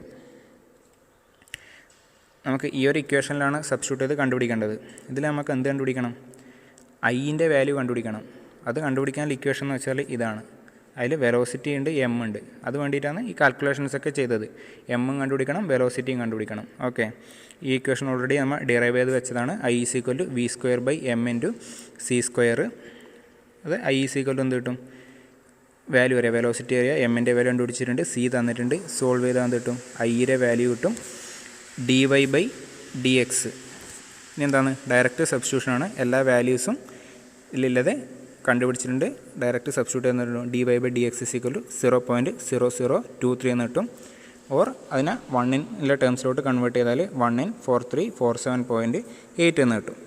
നമുക്ക് ഈ ഒരു ഇക്വേഷനിലാണ് സബ്സ്റ്റിറ്റ്യൂട്ട് ചെയ്ത് കണ്ടുപിടിക്കേണ്ടത്. ഇതിൽ നമുക്ക് എന്ത് കണ്ടുപിടിക്കണം? ഐൻ്റെ വാല്യൂ കണ്ടുപിടിക്കണം. അത് കണ്ടുപിടിക്കാനുള്ള ഇക്വേഷൻ എന്ന് വെച്ചാൽ ഇതാണ്. അതിൽ വെലോസിറ്റി ഉണ്ട്, M ഉണ്ട്. അത് വേണ്ടിയിട്ടാണ് ഈ കാൽക്കുലേഷൻസ് ഒക്കെ ചെയ്തത്. M കണ്ടുപിടിക്കണം, വെലോസിറ്റിയും കണ്ടുപിടിക്കണം. ഓക്കെ, ഈ ഇക്വേഷൻ ഓൾറെഡി നമ്മൾ ഡിറൈവ് ചെയ്ത് വെച്ചതാണ്. I is equal to V² / M × C². അത് I ഈസ് ഈക്വൽ ടു എന്ത് കിട്ടും? വാല്യൂ അറിയാം, വെലോസിറ്റി അറിയാം, എമ്മിൻ്റെ വാല്യൂ കണ്ടുപിടിച്ചിട്ടുണ്ട്, സി തന്നിട്ടുണ്ട്. സോൾവ് ചെയ്താൽ എന്ത് കിട്ടും? ഐയുടെ വാല്യൂ കിട്ടും, dy/dx. ഇനി എന്താണ്? ഡയറക്റ്റ് സബ്സ്റ്റിറ്റ്യൂഷനാണ്. എല്ലാ വാല്യൂസും ഇതിലില്ലാതെ കണ്ടുപിടിച്ചിട്ടുണ്ട്. ഡയറക്റ്റ് സബ്സ്റ്റിറ്റ്യൂട്ട് ചെയ്യുന്ന dy/dx = 0.0023 എന്ന് കിട്ടും. ഓർ അതിനെ 1 in ടേംസിലോട്ട് കൺവേർട്ട് ചെയ്താൽ 1 in 4347.8 എന്ന് കിട്ടും.